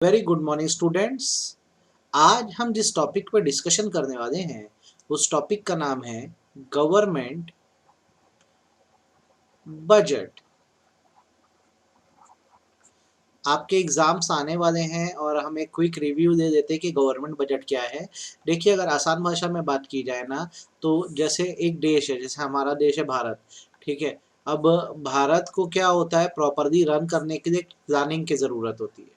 Very good morning students. आज हम जिस टॉपिक पर डिस्कशन करने वाले हैं उस टॉपिक का नाम है गवर्नमेंट बजट। आपके एग्जाम्स आने वाले हैं और हम एक क्विक रिव्यू दे देते हैं कि गवर्नमेंट बजट क्या है। देखिए, अगर आसान भाषा में बात की जाए ना, तो जैसे एक देश है, जैसे हमारा देश है भारत, ठीक है। अब भारत को क्या होता है, प्रॉपरली रन करने के लिए प्लानिंग की ज़रूरत होती है।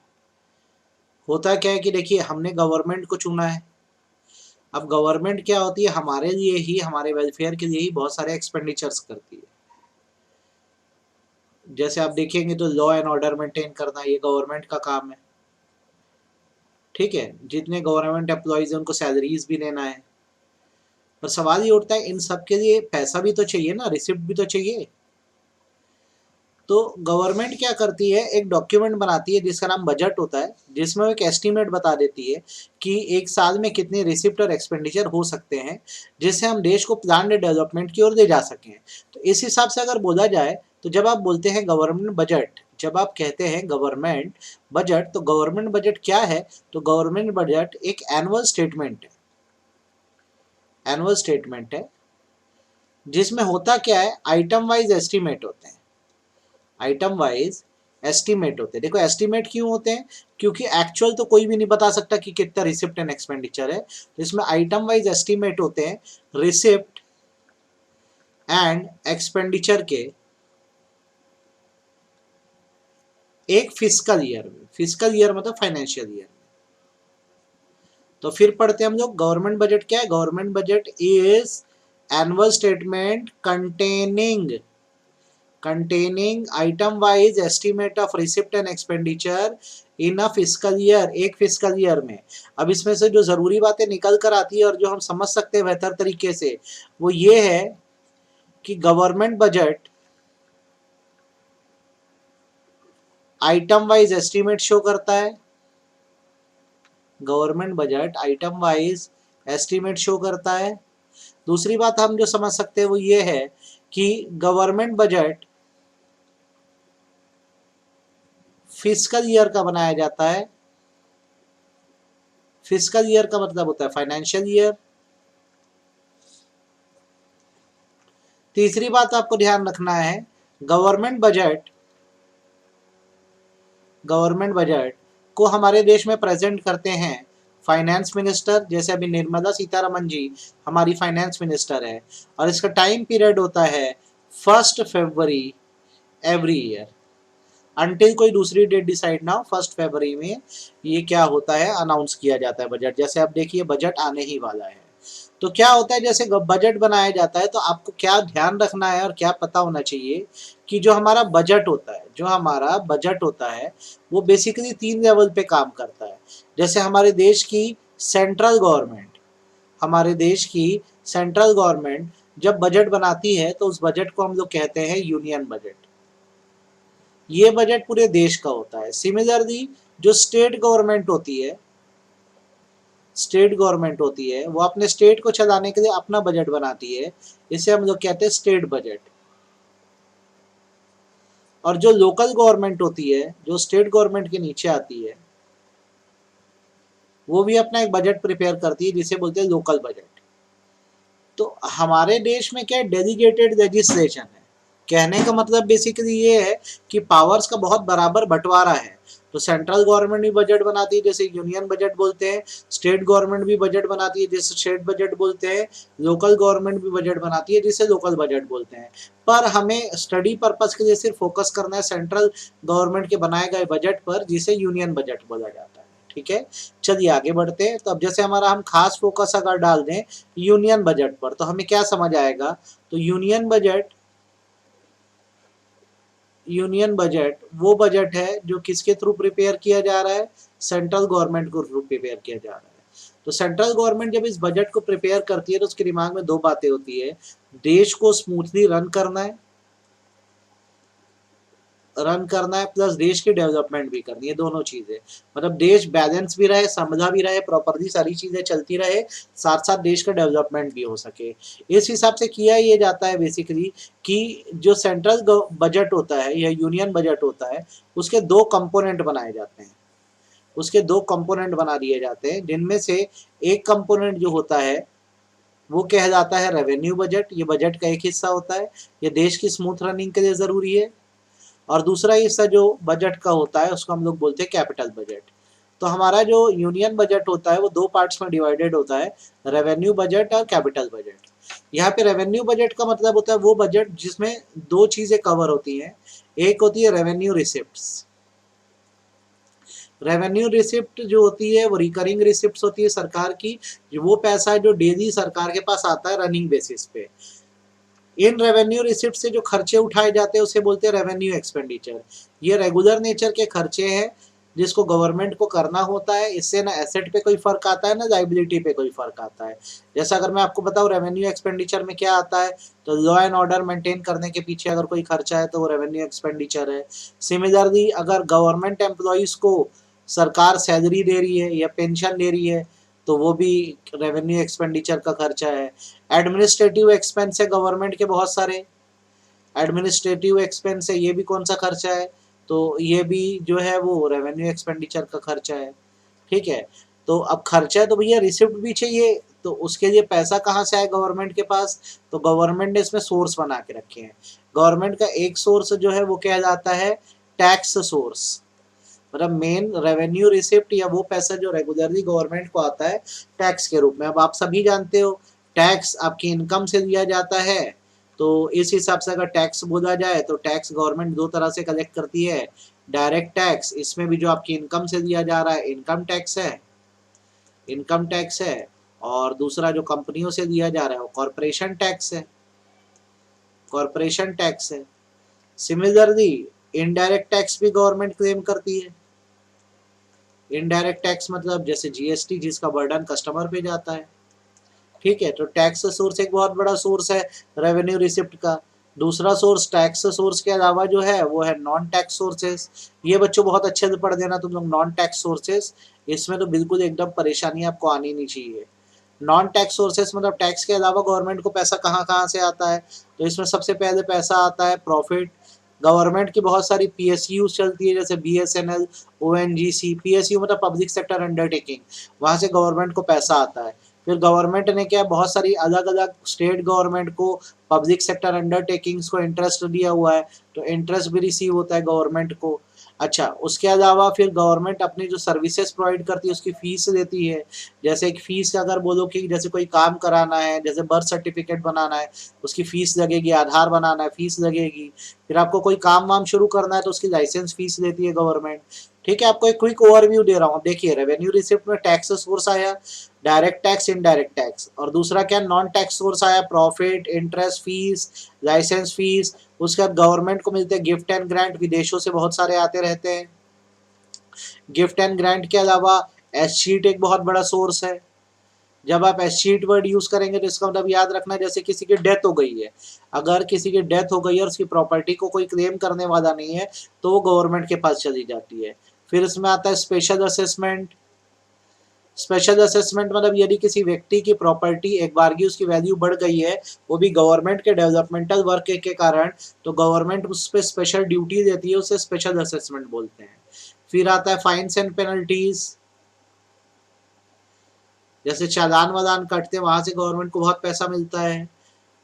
होता क्या है कि देखिए, हमने गवर्नमेंट को चुना है। अब गवर्नमेंट क्या होती है, हमारे लिए ही, हमारे वेलफेयर के लिए ही बहुत सारे एक्सपेंडिचर्स करती है। जैसे आप देखेंगे तो लॉ एंड ऑर्डर मेंटेन करना ये गवर्नमेंट का काम है, ठीक है। जितने गवर्नमेंट एम्प्लॉइज हैं उनको सैलरीज भी देना है। पर सवाल ये उठता है, इन सब के लिए पैसा भी तो चाहिए ना, रिसिप्ट भी तो चाहिए। तो गवर्नमेंट क्या करती है, एक डॉक्यूमेंट बनाती है जिसका नाम बजट होता है, जिसमें वो एक एस्टीमेट बता देती है कि एक साल में कितने रिसिप्ट और एक्सपेंडिचर हो सकते हैं, जिससे हम देश को प्लान्ड डेवलपमेंट की ओर ले जा सकें। तो इस हिसाब से अगर बोला जाए तो जब आप बोलते हैं गवर्नमेंट बजट, जब आप कहते हैं गवर्नमेंट बजट, तो गवर्नमेंट बजट क्या है? तो गवर्नमेंट बजट एक एनुअल स्टेटमेंट है। एनुअल स्टेटमेंट है जिसमें होता क्या है, आइटम वाइज एस्टीमेट होते हैं। आइटम वाइज एस्टीमेट होते हैं। देखो, एस्टीमेट क्यों होते हैं? क्योंकि एक्चुअल तो कोई भी नहीं बता सकता कि कितना रिसिप्ट एंड एक्सपेंडिचर है, तो इसमें आइटम वाइज एस्टीमेट होते हैं रिसिप्ट एंड एक्सपेंडिचर के एक फिस्कल ईयर में। फिस्कल ईयर मतलब फाइनेंशियल ईयर में। तो फिर पढ़ते हैं हम लोग, गवर्नमेंट बजट क्या है? Government budget is annual statement containing item wise estimate of receipt and expenditure in a fiscal year, एक फिस्कल ईयर में। अब इसमें से जो जरूरी बातें निकल कर आती है और जो हम समझ सकते हैं बेहतर तरीके से, वो ये है कि government budget item wise estimate show करता है। Government budget item wise estimate show करता है। दूसरी बात हम जो समझ सकते हैं वो ये है कि गवर्नमेंट बजट फिस्कल ईयर का बनाया जाता है। फिस्कल ईयर का मतलब होता है फाइनेंशियल ईयर। तीसरी बात आपको ध्यान रखना है, गवर्नमेंट बजट को हमारे देश में प्रेजेंट करते हैं फाइनेंस मिनिस्टर। जैसे अभी निर्मला सीतारमन जी हमारी फाइनेंस मिनिस्टर है, और इसका टाइम पीरियड होता है 1 फरवरी एवरी ईयर, अनटिल कोई दूसरी डेट डिसाइड ना हो। 1 फरवरी में ये क्या होता है, अनाउंस किया जाता है बजट। जैसे आप देखिए, बजट आने ही वाला है। तो क्या होता है, जैसे बजट बनाया जाता है तो आपको क्या ध्यान रखना है और क्या पता होना चाहिए कि जो हमारा बजट होता है वो बेसिकली 3 लेवल पे काम करता है। जैसे हमारे देश की सेंट्रल गवर्नमेंट जब बजट बनाती है तो उस बजट को हम लोग कहते हैं यूनियन बजट। ये बजट पूरे देश का होता है। सिमिलरली जो स्टेट गवर्नमेंट होती है वो अपने स्टेट को चलाने के लिए अपना बजट बनाती है। इसे हम लोग कहते हैं स्टेट बजट। और जो लोकल गवर्नमेंट होती है, जो स्टेट गवर्नमेंट के नीचे आती है, वो भी अपना एक बजट प्रिपेयर करती है जिसे बोलते हैं लोकल बजट। तो हमारे देश में क्या है, डेलीगेटेड लेजिस्लेशन है। कहने का मतलब बेसिकली ये है कि पावर्स का बहुत बराबर बंटवारा है। तो सेंट्रल गवर्नमेंट भी बजट बनाती है, जैसे यूनियन बजट बोलते हैं। स्टेट गवर्नमेंट भी बजट बनाती है, जैसे स्टेट बजट बोलते हैं। लोकल गवर्नमेंट भी बजट बनाती है, जिसे लोकल बजट बोलते हैं। पर हमें स्टडी पर्पस के लिए सिर्फ फोकस करना है सेंट्रल गवर्नमेंट के बनाए गए बजट पर, जिसे यूनियन बजट बोला जाता है। ठीक है, चलिए आगे बढ़ते हैं। तो अब जैसे हमारा हम खास फोकस अगर डाल दें यूनियन बजट पर, तो हमें क्या समझ आएगा? तो यूनियन बजट वो बजट है जो किसके थ्रू प्रिपेयर किया जा रहा है? सेंट्रल गवर्नमेंट को थ्रू प्रिपेयर किया जा रहा है। तो सेंट्रल गवर्नमेंट जब इस बजट को प्रिपेयर करती है तो उसके दिमाग में दो बातें होती है, देश को स्मूथली रन करना है प्लस देश की डेवलपमेंट भी करनी है। दोनों चीजें, मतलब देश बैलेंस भी रहे, समझा भी रहे, प्रॉपरली सारी चीजें चलती रहे, साथ साथ देश का डेवलपमेंट भी हो सके। इस हिसाब से किया ये जाता है बेसिकली कि जो सेंट्रल बजट होता है या यूनियन बजट होता है, उसके दो कंपोनेंट बनाए जाते हैं। उसके दो कंपोनेंट बना दिए जाते हैं, जिनमें से एक कंपोनेंट जो होता है वो कहलाता है रेवेन्यू बजट। ये बजट का एक हिस्सा होता है, ये देश की स्मूथ रनिंग के लिए ज़रूरी है। और दूसरा हिस्सा जो बजट का होता है उसको हम लोग बोलते हैं कैपिटल बजट। तो हमारा जो यूनियन बजट होता है वो दो पार्ट्स में डिवाइडेड होता है, रेवेन्यू बजट और कैपिटल बजट। यहाँ पे रेवेन्यू बजट का मतलब होता है वो बजट जिसमें दो चीज़ें कवर होती हैं। एक होती है रेवेन्यू रिसिप्ट्स। रेवेन्यू रिसिप्ट जो होती है वो रिकरिंग रिसिप्ट्स होती है सरकार की, वो पैसा है जो डेली सरकार के पास आता है रनिंग बेसिस पे। इन रेवेन्यू रिसिप्ट से जो खर्चे उठाए जाते हैं उसे बोलते हैं रेवेन्यू एक्सपेंडिचर। ये रेगुलर नेचर के खर्चे हैं जिसको गवर्नमेंट को करना होता है। इससे ना एसेट पे कोई फर्क आता है ना लाइबिलिटी पे कोई फर्क आता है। जैसा अगर मैं आपको बताऊं रेवेन्यू एक्सपेंडिचर में क्या आता है, तो लॉ एंड ऑर्डर मेंटेन करने के पीछे अगर कोई खर्चा है तो वो रेवेन्यू एक्सपेंडिचर है। सिमिलरली अगर गवर्नमेंट एम्प्लॉइज को सरकार सैलरी दे रही है या पेंशन दे रही है तो वो भी रेवेन्यू एक्सपेंडिचर का खर्चा है। एडमिनिस्ट्रेटिव एक्सपेंस है गवर्नमेंट के बहुत सारे, एडमिनिस्ट्रेटिव एक्सपेंस है, ये भी कौन सा खर्चा है, तो ये भी जो है वो रेवेन्यू एक्सपेंडिचर का खर्चा है। ठीक है, तो अब खर्चा है तो भैया रिसिप्ट भी चाहिए, तो उसके लिए पैसा कहाँ से आए गवर्नमेंट के पास, तो गवर्नमेंट ने इसमें सोर्स बना के रखे हैं। गवर्नमेंट का एक सोर्स जो है वो कहलाता है टैक्स सोर्स, मतलब मेन रेवेन्यू रिसिप्ट या वो पैसा जो रेगुलरली गवर्नमेंट को आता है टैक्स के रूप में। अब आप सभी जानते हो टैक्स आपकी इनकम से दिया जाता है, तो इस हिसाब से अगर टैक्स बोला जाए तो टैक्स गवर्नमेंट दो तरह से कलेक्ट करती है। डायरेक्ट टैक्स, इसमें भी जो आपकी इनकम से दिया जा रहा है इनकम टैक्स है, इनकम टैक्स है। और दूसरा जो कंपनियों से दिया जा रहा है वो कॉरपोरेशन टैक्स है, कॉरपोरेशन टैक्स है। सिमिलरली इनडायरेक्ट टैक्स भी गवर्नमेंट क्लेम करती है। इनडायरेक्ट टैक्स मतलब जैसे जीएसटी जिसका बर्डन कस्टमर पे जाता है। ठीक है, तो टैक्स सोर्स एक बहुत बड़ा सोर्स है रेवेन्यू रिसिप्ट का। दूसरा सोर्स टैक्स सोर्स के अलावा जो है वो है नॉन टैक्स सोर्सेस। ये बच्चों बहुत अच्छे से पढ़ देना तुम लोग, नॉन टैक्स सोर्सेस, इसमें तो बिल्कुल एकदम परेशानी आपको आनी नहीं चाहिए। नॉन टैक्स सोर्सेस मतलब टैक्स के अलावा गवर्नमेंट को पैसा कहाँ कहाँ से आता है, तो इसमें सबसे पहले पैसा आता है प्रॉफिट। गवर्नमेंट की बहुत सारी पीएसयूज चलती है जैसे बीएसएनएल, ओएनजीसी। पीएसयू मतलब पब्लिक सेक्टर अंडरटेकिंग, वहाँ से गवर्नमेंट को पैसा आता है। फिर गवर्नमेंट ने क्या बहुत सारी अलग अलग स्टेट गवर्नमेंट को पब्लिक सेक्टर अंडरटेकिंग्स को इंटरेस्ट दिया हुआ है, तो इंटरेस्ट भी रिसीव होता है गवर्नमेंट को। अच्छा, उसके अलावा फिर गवर्नमेंट अपनी जो सर्विसेज प्रोवाइड करती है उसकी फीस देती है। जैसे एक फीस अगर बोलो कि जैसे कोई काम कराना है, जैसे बर्थ सर्टिफिकेट बनाना है उसकी फीस लगेगी, आधार बनाना है फीस लगेगी, फिर आपको कोई काम वाम शुरू करना है तो उसकी लाइसेंस फीस देती है गवर्नमेंट। ठीक है, आपको एक क्विक ओवरव्यू दे रहा हूँ। देखिए रेवेन्यू रिसिप्ट में टैक्स सोर्स आया डायरेक्ट टैक्स, इनडायरेक्ट टैक्स, और दूसरा क्या नॉन टैक्स सोर्स आया profit, interest, fees, licence fees. उसके बाद गवर्नमेंट को मिलते हैं गिफ्ट एंड ग्रांट, विदेशों से बहुत सारे आते रहते हैं। गिफ्ट एंड ग्रांट के अलावा एस शीट एक बहुत बड़ा सोर्स है। जब आप एस शीट वर्ड यूज करेंगे तो इसका मतलब याद रखना जैसे किसी की डेथ हो गई है, अगर किसी की डेथ हो गई है और उसकी प्रॉपर्टी को कोई क्लेम करने वाला नहीं है तो वो गवर्नमेंट के पास चली जाती है। फिर इसमें आता है स्पेशल असेसमेंट। स्पेशल असेसमेंट मतलब यदि किसी व्यक्ति की प्रॉपर्टी एक बार की उसकी वैल्यू बढ़ गई है, वो भी गवर्नमेंट के डेवलपमेंटल वर्क के कारण, तो गवर्नमेंट उस पर स्पेशल ड्यूटी देती है, उसे स्पेशल असेसमेंट बोलते हैं। फिर आता है फाइन्स एंड पेनल्टीज, जैसे चालान वालान कटते हैं वहां से गवर्नमेंट को बहुत पैसा मिलता है।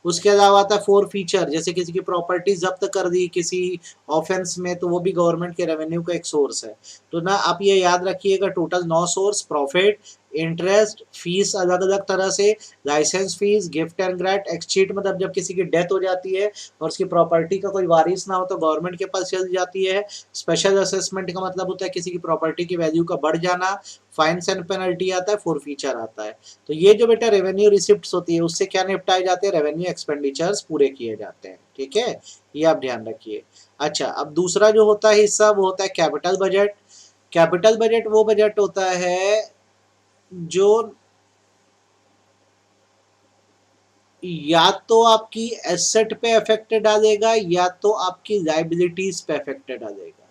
उसके अलावा आता है फोर फीचर, जैसे किसी की प्रॉपर्टी जब्त कर दी किसी ऑफेंस में तो वो भी गवर्नमेंट के रेवेन्यू का एक सोर्स है। तो ना आप ये याद रखिएगा total 9 source, profit, interest, fees अलग अलग तरह से, license fees, gift and grant, एक्सचीट मतलब जब किसी की डेथ हो जाती है और उसकी प्रॉपर्टी का कोई वारिस ना हो तो गवर्नमेंट के पास चली जाती है। स्पेशल असेसमेंट का मतलब होता है किसी की प्रॉपर्टी की वैल्यू का बढ़ जाना। फाइन्स एंड पेनल्टी आता है, फोर फीचर आता है। तो ये जो बेटा रेवेन्यू रिसिप्ट्स होती है उससे क्या निपटाए जाते हैं, रेवेन्यू एक्सपेंडिचर्स पूरे किए जाते हैं। ठीक है, ये आप ध्यान रखिए। अच्छा, अब दूसरा जो होता है हिस्सा वो होता है कैपिटल बजट। कैपिटल बजट वो बजट होता है जो या तो आपकी एसेट पे इफेक्ट डालेगा या तो आपकी लाइबिलिटीज पे इफेक्ट डालेगा।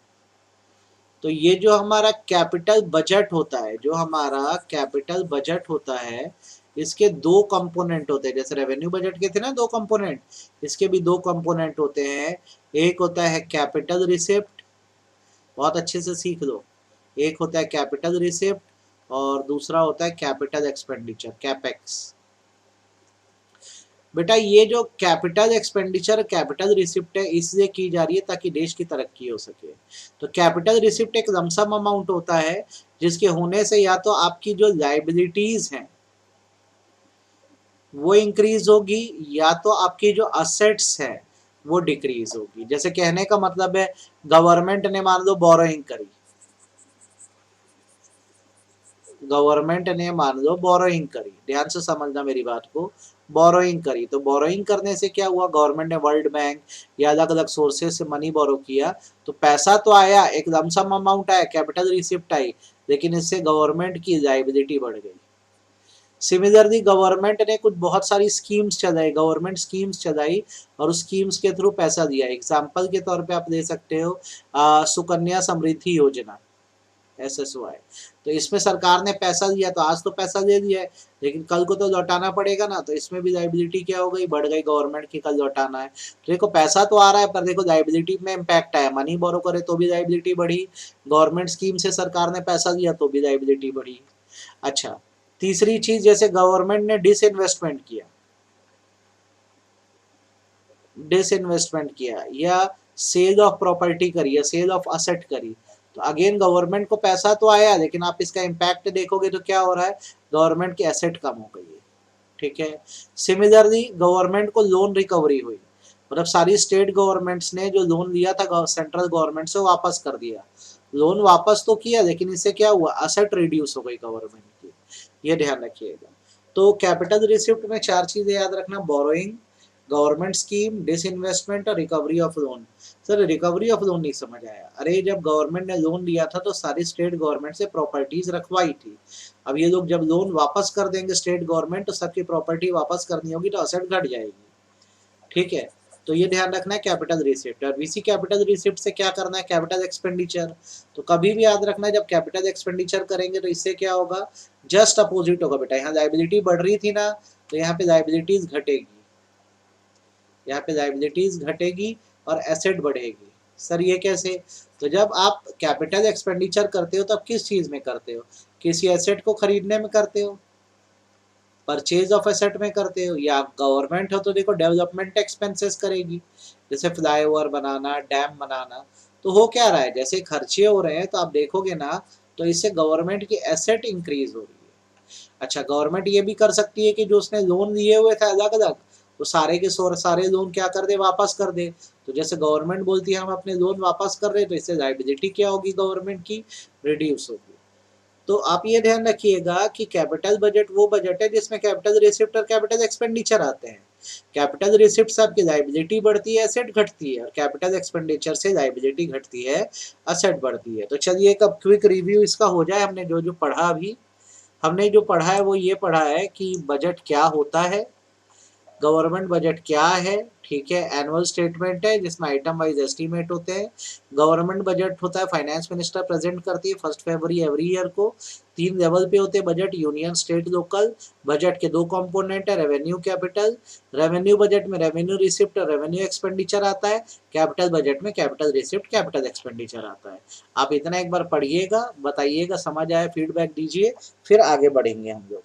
तो ये जो हमारा कैपिटल बजट होता है, जो हमारा कैपिटल बजट होता है, इसके दो कंपोनेंट होते हैं। जैसे रेवेन्यू बजट के थे ना दो कंपोनेंट, इसके भी दो कंपोनेंट होते हैं। एक होता है कैपिटल रिसिप्ट, बहुत अच्छे से सीख लो। एक होता है कैपिटल रिसिप्ट और दूसरा होता है कैपिटल एक्सपेंडिचर, कैपेक्स। बेटा ये जो कैपिटल एक्सपेंडिचर, कैपिटल रिसिप्ट है, इसलिए की जा रही है ताकि देश की तरक्की हो सके। तो कैपिटल रिसिप्ट एक लमसम अमाउंट होता है जिसके होने से या तो आपकी जो लाइबिलिटीज हैं वो इंक्रीज होगी या तो आपकी जो असेट्स है वो डिक्रीज होगी। जैसे कहने का मतलब है गवर्नमेंट ने मान लो बोरोइंग करी, गवर्नमेंट ने मान लो बोरोइंग करी, ध्यान से समझना मेरी बात को, बोरोइंग करी तो बोरोइंग करने से क्या हुआ, गवर्नमेंट ने वर्ल्ड बैंक या अलग अलग सोर्सेज से मनी बोरो किया तो पैसा तो आया, एक लमसम अमाउंट आया, कैपिटल रिसिप्ट आई, लेकिन इससे गवर्नमेंट की लायबिलिटी बढ़ गई। सिमिलरली गवर्नमेंट ने कुछ बहुत सारी स्कीम्स चलाई, गवर्नमेंट स्कीम्स चलाई और उस स्कीम्स के थ्रू पैसा दिया। एग्जाम्पल के तौर पे आप ले सकते हो सुकन्या समृद्धि योजना, SSY। तो इसमें सरकार ने पैसा दिया तो आज तो पैसा दे दिया है, लेकिन कल को तो लौटाना पड़ेगा ना, तो इसमें भी लाइबिलिटी क्या हो गई, बढ़ गई, गवर्नमेंट की कल लौटाना है। तो देखो पैसा तो आ रहा है पर देखो लाइबिलिटी में इम्पैक्ट आया, मनी बोरो करे तो भी लाइबिलिटी बढ़ी, गवर्नमेंट स्कीम से सरकार ने पैसा दिया तो भी लाइबिलिटी बढ़ी। अच्छा, तीसरी चीज, जैसे गवर्नमेंट ने डिसइन्वेस्टमेंट किया, डिसइन्वेस्टमेंट किया या सेल ऑफ प्रॉपर्टी करी या सेल ऑफ असेट करी, तो अगेन गवर्नमेंट को पैसा तो आया लेकिन आप इसका इम्पैक्ट देखोगे तो क्या हो रहा है, गवर्नमेंट की एसेट कम हो गई है। ठीक है, सिमिलरली गवर्नमेंट को लोन रिकवरी हुई, मतलब सारी स्टेट गवर्नमेंट्स ने जो लोन लिया था सेंट्रल गवर्नमेंट से वापस कर दिया, लोन वापस तो किया लेकिन इससे क्या हुआ, असेट रिड्यूस हो गई गवर्नमेंट की, ये ध्यान रखिएगा। तो कैपिटल रिसिप्ट में चार चीजें याद रखना, बोरोइंग, गवर्नमेंट स्कीम, डिसइन्वेस्टमेंट और recovery of loan. Sir recovery of loan नहीं समझ आया, अरे जब गवर्नमेंट ने लोन लिया था तो सारी स्टेट गवर्नमेंट से प्रॉपर्टीज रखवाई थी, अब ये लोग जब लोन वापस कर देंगे स्टेट गवर्नमेंट तो सबकी प्रॉपर्टी वापस करनी होगी तो असेट घट जाएगी। ठीक है, तो ये ध्यान रखना है कैपिटल रिसिप्ट। और इसी कैपिटल रिसिप्ट से क्या करना है, कैपिटल एक्सपेंडिचर। तो कभी भी याद रखना जब कैपिटल एक्सपेंडिचर करेंगे तो इससे क्या होगा, जस्ट अपोजिट होगा बेटा, यहाँ लाइबिलिटी बढ़ रही थी ना तो यहाँ पे लाइबिलिटीज घटेगी, यहाँ पे लाइबिलिटीज घटेगी और एसेट बढ़ेगी। सर ये कैसे, तो जब आप कैपिटल एक्सपेंडिचर करते हो तो आप किस चीज में करते हो, किसी एसेट को खरीदने में करते हो, परचेज ऑफ एसेट में करते हो, या गवर्नमेंट हो तो देखो डेवलपमेंट एक्सपेंसेस करेगी, जैसे फ्लाईओवर बनाना, डैम बनाना। तो हो क्या रहा है, जैसे खर्चे हो रहे हैं तो आप देखोगे ना तो इससे गवर्नमेंट की एसेट इंक्रीज हो रही है। अच्छा, गवर्नमेंट ये भी कर सकती है कि जो उसने लोन लिए हुए थे अलग अलग, तो सारे के सारे लोन क्या कर दे, वापस कर दे। तो जैसे गवर्नमेंट बोलती है हम अपने लोन वापस कर रहे हैं तो इससे लायबिलिटी क्या होगी गवर्नमेंट की, रिड्यूस होगी। तो आप ये ध्यान रखिएगा कि कैपिटल बजट वो बजट है जिसमें कैपिटल रिसिप्ट और कैपिटल एक्सपेंडिचर आते हैं। कैपिटल रिसिप्ट से आपकी लायबिलिटी बढ़ती है, एसेट घटती है, और कैपिटल एक्सपेंडिचर से लायबिलिटी घटती है, असेट बढ़ती है। तो चलिए एक अब क्विक रिव्यू इसका हो जाए, हमने जो जो पढ़ा अभी, हमने जो पढ़ा है वो ये पढ़ा है कि बजट क्या होता है, गवर्नमेंट बजट क्या है, ठीक है, एनुअल स्टेटमेंट है जिसमें आइटम वाइज एस्टीमेट होते हैं। गवर्नमेंट बजट होता है, फाइनेंस मिनिस्टर प्रेजेंट करती है 1 फरवरी एवरी ईयर को। 3 लेवल पे होते हैं budget, union, state, local. Budget के 2 कंपोनेंट है, रेवेन्यू, कैपिटल। रेवेन्यू बजट में रेवेन्यू रिसिप्ट और रेवेन्यू एक्सपेंडिचर आता है, कैपिटल बजट में कैपिटल रिसिप्ट, कैपिटल एक्सपेंडिचर आता है। आप इतना एक बार पढ़िएगा, बताइएगा समझ आए, फीडबैक दीजिए, फिर आगे बढ़ेंगे हम लोग।